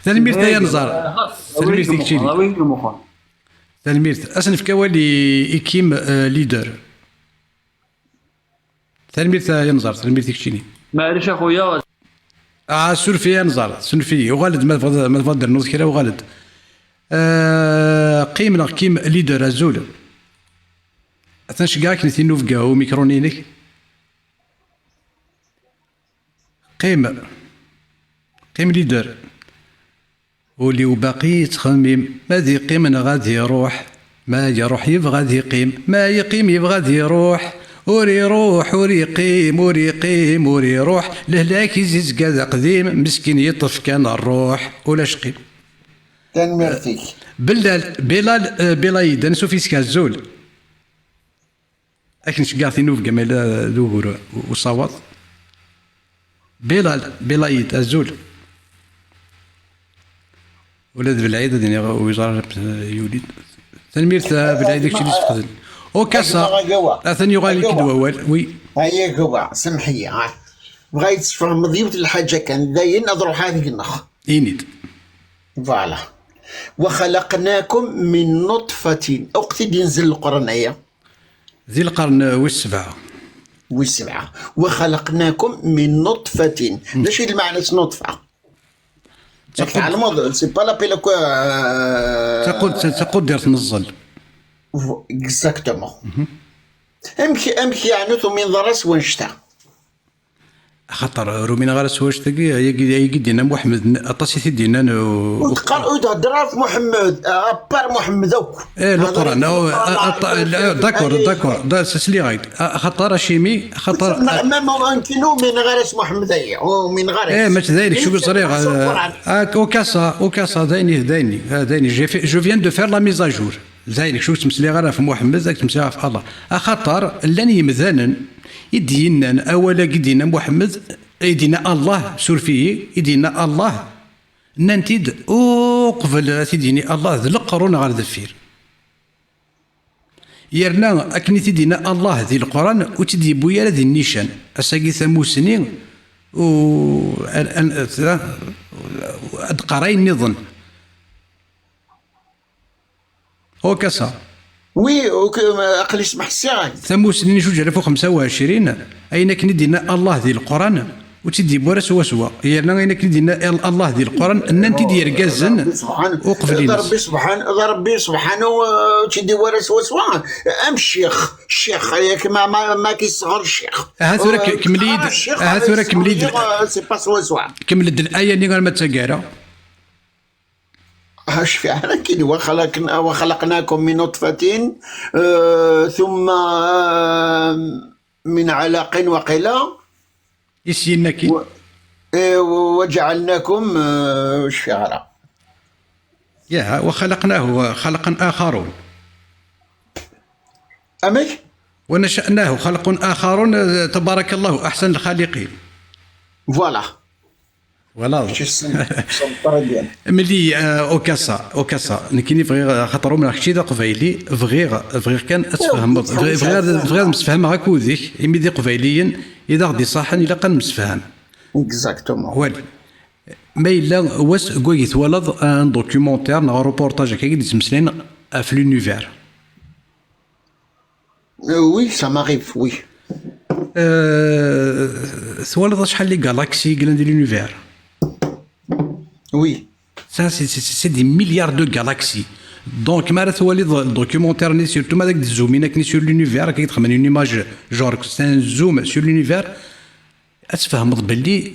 ثاني ميرتا يا نزار ثاني ميرتا ثاني ميرتا اصلا في كوالي اكيم ليدر ثاني ميرتا يا نزار ثاني ميرتا كشيني معليش اخويا سولفي يا نزار سولفي وغالد ما تفضل نوض كذا وغالد قيمنا كيم ليدر ازول اثنش كاع كنتي نوفكا وميكرونينك قيم ليدر ولي وباقي تخمم ماذا قيم غادي يروح ما يروح يبغى يقيم ما يقيم يبغى يروح وري روح وري قيم وري روح لهلاك يزيز كذا قديم مسكين يطف كان الروح ولا شقيم تنمرتيك بلال نسو في سكازول اكن شقاثي نوف كمال ذوهر وصوت بلايد الزول ولاد بالعيد ديني وزارة يوليد تنمير بالعيد داكشي اللي تفقدن او كاسا ثاني يغالي كدوا وي هيا قوا سمحي بغيت تفهم ضيوة الحاجة كان داين نضرو هذيك النخ ينيد فوالا وخلقناكم من نطفة اقتدي نزل القرآن ايا ذي القرن والسبعة وخلقناكم من نطفة ايش المعنى نطفة؟ على الموضوع سي با لابيل تقول دير تنزل اكزاكتومون امشي يعني من ضرس ونشتا خاطر رومينا غير سواش تلقى يدينا محمد اطاسي دينا وتقرأوا تهضر في محمد بار محمد اوك القران داكور سلي غايد خاطر شيمي خاطر ما ممكنو من غير اسم محمد ومن غير ماشي ذلك شو صريغ وكاسا دايني جو فيان دو فير لا ميزاجور ذلك شو تمسلي غير في محمد ذاك تمسلي في الله خاطر لن يمذانا يدينا اولا قدينا محمد يدينا الله سور فيه يدينا الله ننتيد قبل تديني الله ذي القرون غير ذفير يرنا اكني تدينا الله ذي القران وتدي بويا ذي النيشان اساقي ثمو سنين و قراين نظن هو كسا وي اقل يسمح الساعه ثمو سنين جوج 1025 اين كندينا الله ذي القران وتدي بورا سوا هي انا كندينا الله ذي القران ان انت دير كازن وقفلين ربي سبحانه تدي ورا سوا ام الشيخ ياك ما كيصغر الشيخ هاثورا كمليد سي با سوا كملت الايه اللي غير ما تسكارا هاش في على كده وخلقناكم من نطفة ثم من علق وقلة يسينك وجعلناكم شعرا. يا وخلقناه خلقا آخرون أمك ونشأناه خلق آخرون تبارك الله أحسن الخالقين. فوالا فوالا ديال ملي اوكاسا نكيني فغير خاطر من هادشي دا قبايلي فغير كان اتفهم فغير مسفهم هاكوديك يمي دي قبايليين اذا غدي صاحن الا كان مسفهم اكزاكتومون. والي ما الا واش كويت ولد ان دوكيومونتير نا روبورتاج هكا اللي تمسلين في لونيفير. وي سا ماريف وي. ثوالد شحال لي غالاكسي كلان دي لونيفير. Oui. Ça, c'est des milliards de galaxies. Donc, ما راه ولي الدوكيومونتير ني سيرتو ما داك الزومينك ني سور لونيفير كي تخمن اون ايماج جور سان زوم سور لونيفير اتفهمض باللي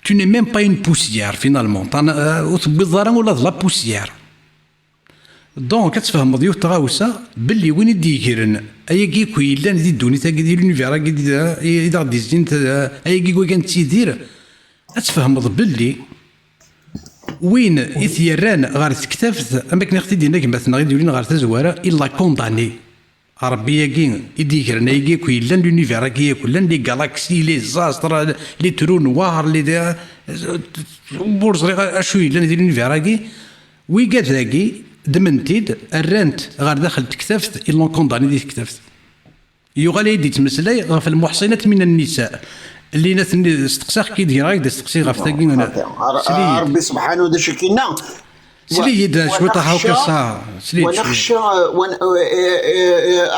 tu n'es même pas une poussière finalement وتبي الظلام ولا لا بوسيير. دونك كتفهم ديو تغاوسا باللي وين يديكرن ايا كيكو الا ندي دوني تا ديال لونيفير اذا غادي زين ايا كيكو كان تيدير اتفهم باللي وين يثيران غير تكتفت اما كنا اختي دينا كما تنغي يولين غير تزواره الا كونداني ربي ياكين يديكرنا ياكو الا لونيفير كي كلن لي غالاكسي لي زاستر لي ترو نوار لي بورز اشو الا ندير لونيفير كي وي قال ذاكي دمنتيد الرانت غير داخل تكتفت الا كونداني دي تكتفت يغال يدي تمسلاي غير في المحصنات من النساء اللي ناس استقساخ كي دير هاك استقسي غير تاكي ربي سبحانه وتعالى شكينا سليد شويه هاكا صا سليد ونخشى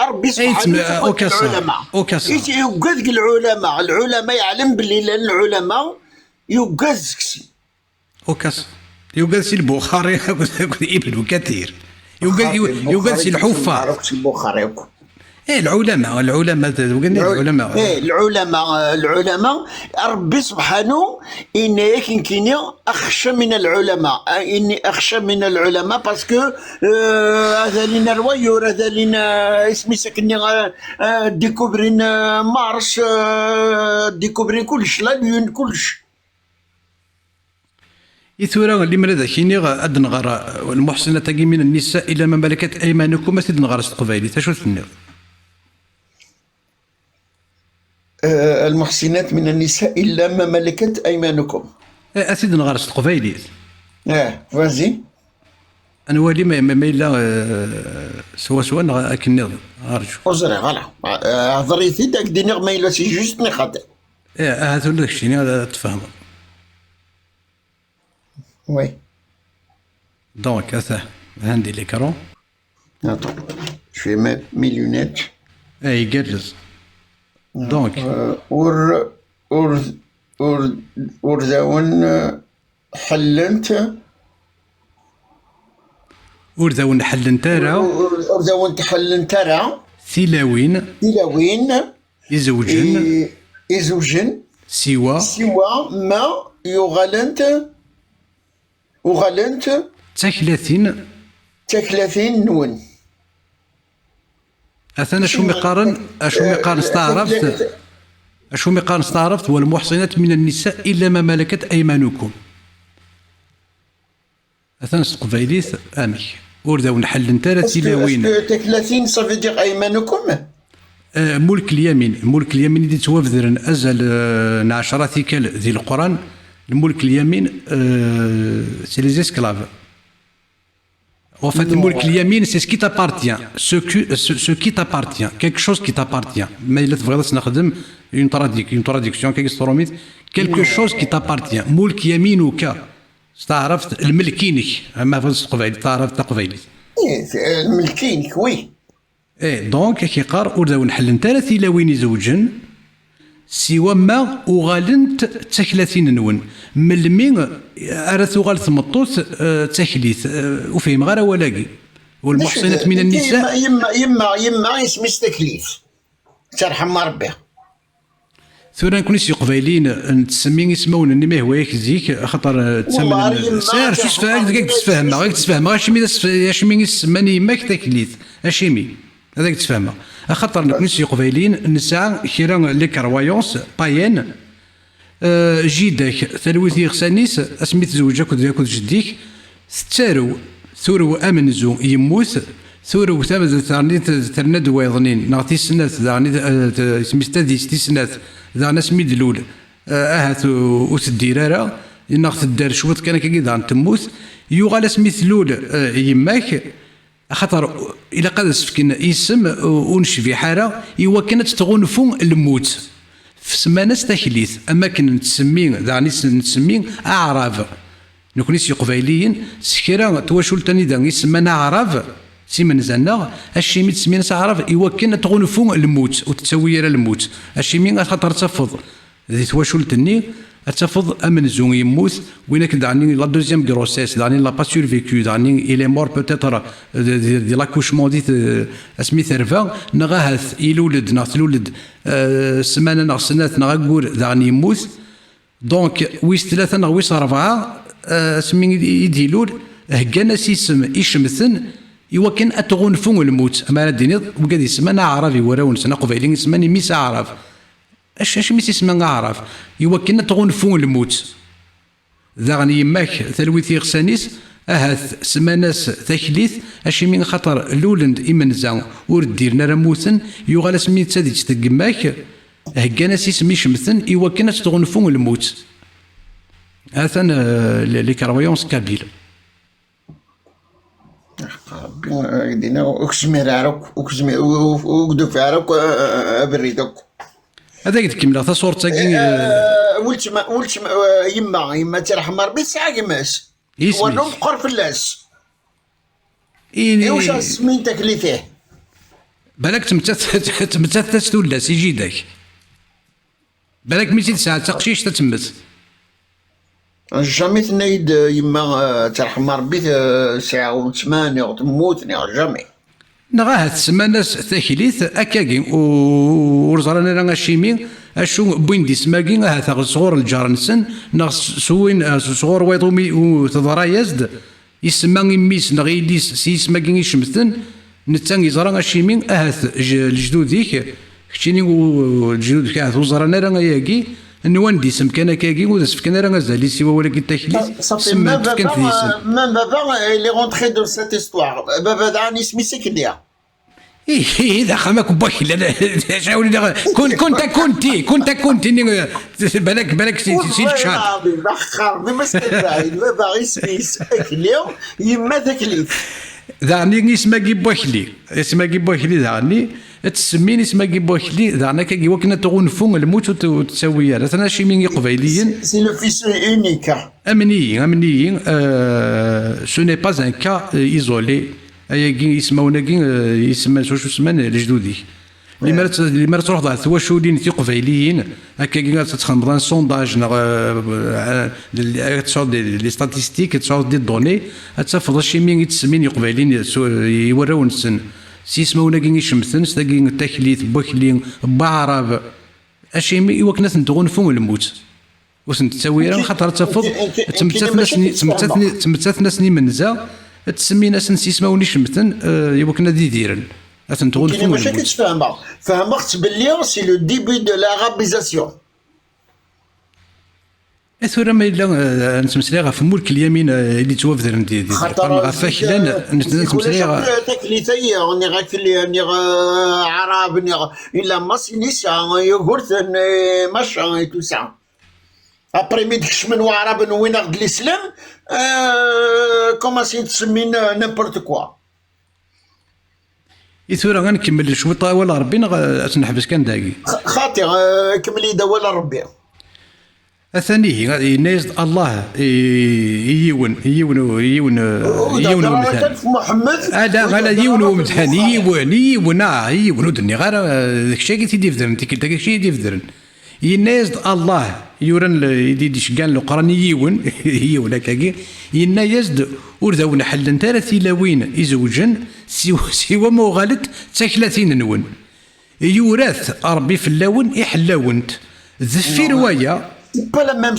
ربي سبحانه وتعالى اوكاسا يوقذ العلماء يعلم باللي لان العلماء يوقذ اوكاسا يوقذ سي البخاري ابن كثير يوقذ سي الحفاظ البخاري العلماء العلماء ربي سبحانه إني كنكيني أخشى من العلماء إني أخشى من العلماء باسكو هذا لنا الويور هذا لنا اسمي سكني ديكوبرين مارس ديكوبرين كلش لا ليون كلش يثورا اللي مريض كيني أدن غرا المحسنات من النساء إلى ما ملكت أيمانكم أسيد غرا استقبالي تشو تنير المحسنات من النساء إلا ما ملكت أيمانكم. أسيد نغارس القبايلي. فازي. أنا والي ما إلا سوا أكن أرجو. أزرع غلا. هضريتي داك دينيغ ما إلا سي جوست نخدم. هذا لك شيء هذا تفهم. وي. دونك هذا عندي ليكرون. Attends, je vais mettre mes lunettes. يقرز. دونك ورذاون حلنت ورذاون حلنتارا ورذاون تحلنتارا ثلاوين يزوجن سوا ما يغلنت تكلثين نون أثناء شو مقارن استعرفت والمحصنات من النساء إلا ما ملكت أيمانكم أثناء استقباليث أمي وردا ونحل نتارا تلاوين تكلثين صافي دير أيمانكم ملك اليمين اللي توافذرن أزل نعشرة ثيكال ذي القرآن الملك اليمين سي لي اسكلاف. En fait, le mulk اليمين c'est ce qui t'appartient, ce qui t'appartient, quelque chose qui t'appartient. Mais il faut نخدم une traduction quelque chose qui t'appartient. ملك يمينك استعرفت الملكينك اما في القبائل تعرفت قبائل. الملكينك وي. دونك كيقار وردا نحل انت لا وين يزوجن سوا ما وغالنت تكلاتين نون من المين أرثو غال ثمطوث تكليث وفهم غير ولاقي والمحصنات من النساء يما اسمي تكليف ترحم ربي ثورا نكون سي قبايلين نتسمي يسمون اني ما هو ياك زيك خاطر والله تسمى سير شو تفهم غير تتفهم اشمي يسماني يماك تكليت اشمي هذاك تفهمها خاطر نكون سي قبايلين نسعى كيرا لي كرويونس باين جيدك ثلوثي خسانيس اسميت زوجك كود جديك ثورو امنزو يموت ثورو ثاني ترند ويضنين نعطي سنات ثاني سميت تي سنات ذا سميد الاول اهات وتديرارا ناخذ الدار شوط كان كي تموت يوغال سميت الاول يماك خاطر الا قاد سفكن اسم ونشفي حاره ايوا كانت تغنفو الموت في سمانه تكليث اما كنا نسمين اعراب نكوني سي قبايليين سكرا تواشول تاني دا يسمى اعراب سي من زنا الشيمي تسمينا اعراب ايوا كنا تغنفو الموت وتسوي راه الموت الشيمي خاطر تفض ذي تواشول تاني تفض امن زون يموت وينك دعني لا دوزيام غروسيس دعني لا با سورفيكو دعني الي مور بوتيتر دي لاكوشمون ديت اسمي ثرفا نغاهث يلولد نغتلولد سمانه نغ سنات نغاكور دعني يموت دونك ويس ثلاثه نغ ويس اربعه اسمي يديلول هكانا سيسم يشمثن ايوا كان اتغنفو الموت اما ديني وقاد يسمى عربي وراون سنا قبيلين يسماني ميس عرب اش ميس يسمى عرف ايوا كنا تغنفو الموت ذاغني يماك ثلويثي غسانيس اهاث سماناس تكليث اشي من خطر لولند ايمنزا ورديرنا رموثن يوغال سميت تاديت تقماك هكانا سيسمي شمثن ايوا كنا تغنفو الموت هاثن لي كرويونس كابيل دينا اكسمير عرق اكسمير وقدو عرق بريدك هذاك تكمل تا صورت تاكي ولت يما ترحم ربي ساعه كماس ونوم قر فلاس واش سمين تكليفه بالك تمتث تولس يجيدك بالك 200 ساعه تقشيش تتمت جامي تنايد يما ترحم ربي ساعه وثمانية وتموتني جامي نغاه تسماناس تاكليث اكاكي ورزرانا راه شيمي اشو بوين دي سماكي هذا صغور الجار نسن نغ سوين صغور ويضومي وتضرا يزد يسمى ميس نغيليس سي سماكي يشمثن نتان يزرا شيمي اهث الجدود ذيك كتشيني الجدود كاع وزرانا راه ياكي نوان دي سم كان كاكي وزاف كان راه زالي سوا ولكن التكليف سمات كان في مام بابا لي رونتري دو سيت استوار بابا دعني سمي سكليا اذا خماك بوك لا كنت بالك سي الشهر بخر ما سكلي بابا اسميس اكليو يما تكليف دعني اسمها كيبوكلي دعني تسمين اسمها كيبوكلي دعنا كي وكنا تغنفو الموت وتسوي انا شي من قبيليين سي لو فيس اونيك امنيين سو ني با ان كا ايزولي ايا يسمونا يسمى شو سمان الجدودي اللي مرات تروح ضاع تواشولين في قبيليين هكا كي تخمضان سونداج تصاوب لي ستاتيستيك تصاوب دي دوني تفضل شي من يتسمين قبيليين يوراو نسن سي يسمونا كي يشمثن ستاكي التكليث بوكلين بعرب اشي ايوا كنا تغنفو الموت واش تسوي خاطر تفض تمتث ناسني منزا تسمي ناس يسموني شمثن ايوا كنا ديرن كاين مشاكل تفهمها فهمت باللي سي لو ديبي دو لارابيزاسيون ثورة ما إلا نتمسلي في ملك اليمين اللي توافد ندي خاطر فاكلان نتمسلي تكليثي ني غاكلي ني عرب ني الا ماسينيس يغورث ماشا اي تو سا ابري مي ديكش من عرب وين غد الاسلام كوماسي تسمي نيمبورت كوا ثورة غنكمل شويه ولا ربي نحبس كان داكي خاطر كملي دا ولا ربي الثاني ناس الله يون مثلا محمد هذا يون ومتحن يون دني غير داكشي كي تيدي فدرن داكشي يدي فدرن الناس الله يورن يدي شكان القران يون هكاكي ينا يزد ورذاون حل نتا ثلاوين يزوجن سوا ما غالت 30 نون يورث ربي في اللون يحلاونت ذفي روايه با لا ميم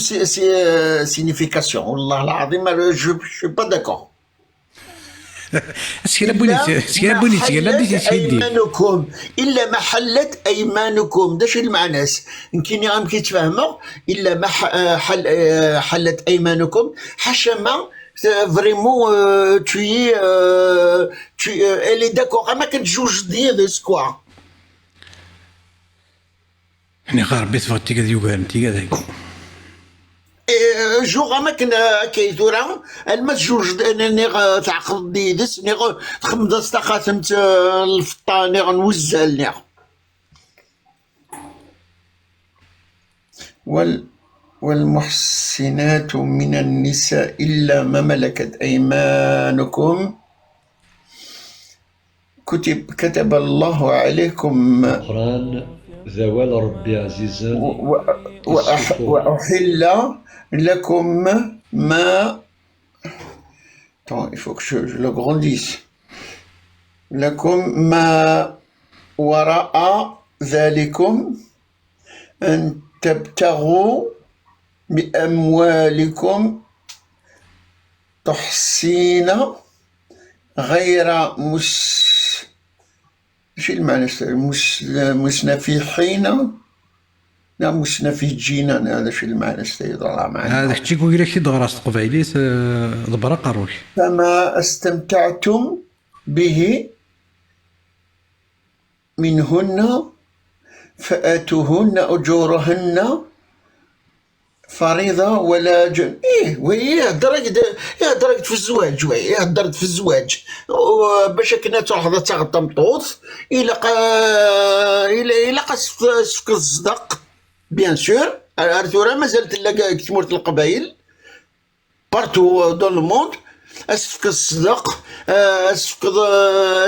سينيفيكاسيون والله العظيم جو با داكور. سير بوني سير بوني تي سيدي ايمانكم الا ما حلت ايمانكم، داش المعنى يمكن غير كيتفاهموا الا ما حلت ايمانكم، حاشا فريمون tu elle est d'accord ما كتجوج ديالس كوا. يعني غربيت فوتي كذا يوغان تي كذا جوغ ما كنا كيثورا الماس جوج نيغ تعقد ديدس نيغ تخمد استخاتمت الفطا نيغ نوزل نيغ والمحسنات من النساء إلا ما ملكت أيمانكم كتب الله عليكم القرآن زوال ربي عزيزا وأحل لكم ما il faut que je le grandisse لكم ما وراء ذلكم أن تبتغوا بأموالكم تحصين غير شو المعنى مسنفحين لا مسنفجين، هذا شو المعنى يضرع معنا هذاك تيقول لك شي دغراس قبايليت ضبرا قروش. فما استمتعتم به منهن فآتوهن أجورهن فريضة ولا جن. وهي درجة في الزواج، وهي درجة في الزواج باش كنا تروح تغطمطوط إلا سفك الصدق بيان سور. ارثورا مازالت لا كتمورت القبائل بارتو دون لو موند، اسفك الصدق اسفك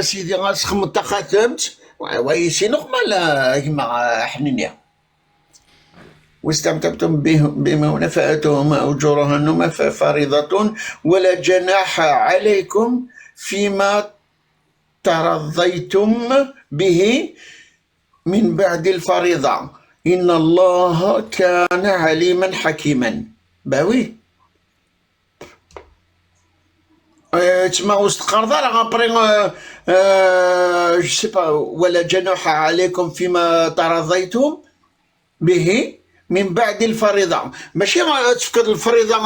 سيدي غاسخمط خاتمت وي سي نورمال كيما حنينيا. واستمتعتم بهن فآتوهن أجورهن فريضة ولا جناح عليكم فيما ترضيتم به من بعد الفريضة إن الله كان عليما حكيما. باوي تسمى وسط قرضة راه ابري جو سي با ولا جناح عليكم فيما ترضيتم به من بعد الفريضة، ماشي تفقد الفريضة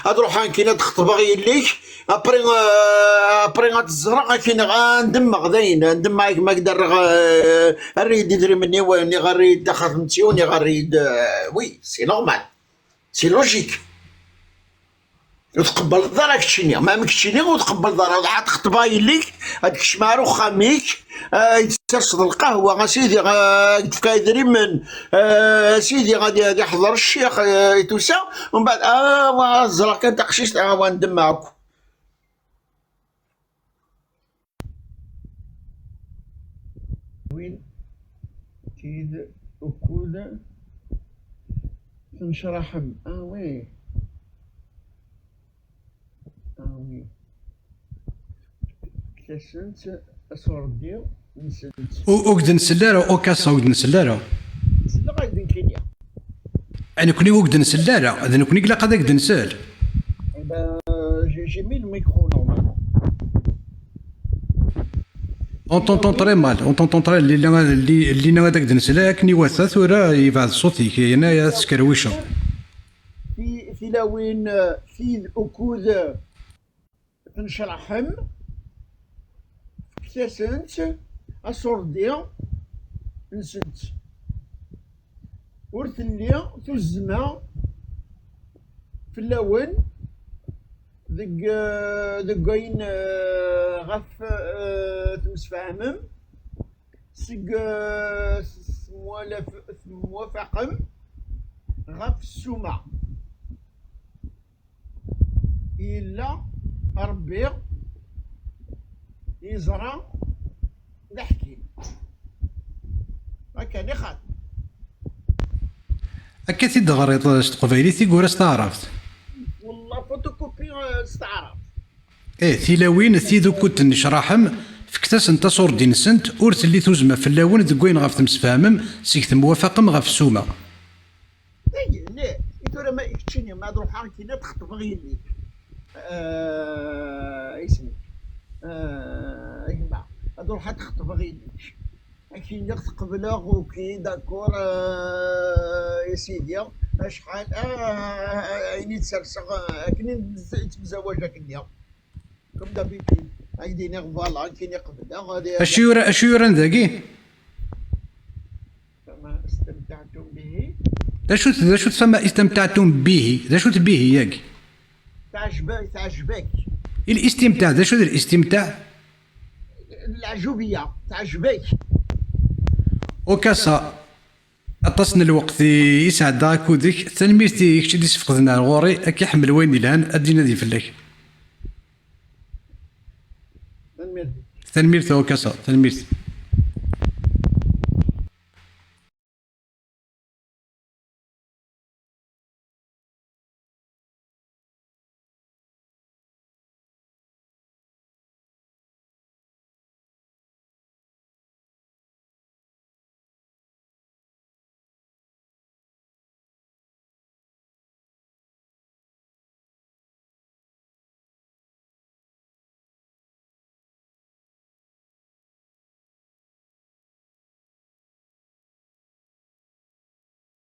تروح كاينه تخطب غير ليك ابري غتزرع كاين غندمغ داين ندمع ما قدر غنريد يدري مني وني غنريد خدمتي وني غنريد وي سي نورمال سي لوجيك. وتقبل الدار راك تشيني ما مكتشيني وتقبل الدار عاد تخطبها ليك هاديك الشمارو خاميك يتسرسد القهوه سيدي تفكا يدري من سيدي غادي يحضر الشيخ يتوسا ومن بعد الزرع كان تقشيش ندم معاكم. وين كيد وكود تنشرحم وي كاسنت اسوردي نسنت وقد نسلارو او كاسا وقد نسلارو لا غادي كينيا انا كوني وقد نسلارو اذا كوني قلا قد قد نسال j'ai mis le micro normalement. On t'entend très mal, on t'entend très اللي نغادك دنسلا كني واثا ثورا يبعد صوتك هنايا سكرويشن في لاوين في الأكود تنشرحم كتاسنت أصوردي نسنت ورثلي تزما في اللون دقاين غف تمسفاهمم سق موافقم غف السمع إلا ربي يزرع ضحكي هكا خاطر هكا تيدغريط قبايلي تيقول استعرفت والله فوتوكوبي استعرف تيلاوين ثيدو كنت نشرحم فكتاس انت صور دين سنت ورث اللي توزمه في اللون دكوين غاف تمسفامم سيك موافقم غاف السومه كتشيني ما روحان كينا تخطف غيني اسمي يما هاد روحها تخطف غيني كي نقص قبله وكي داكور يا سيدي شحال عيني تسرسغ كني تزوج كنيا كم دابيتي عيديني فوالا كيني قبله غادي اشو يوران ذاكي ما استمتعتم به شو تسمى استمتعتم به شو به ياك تعجبك الاستمتاع شو الاستمتاع العجوبيه تعجبك وكاسا اتصن الوقت يسعد داك وديك تلميذتي كشي دي سفقدنا غوري اكي حمل وين الان ادينا دي فلك تلميذ وكاسا تلميذ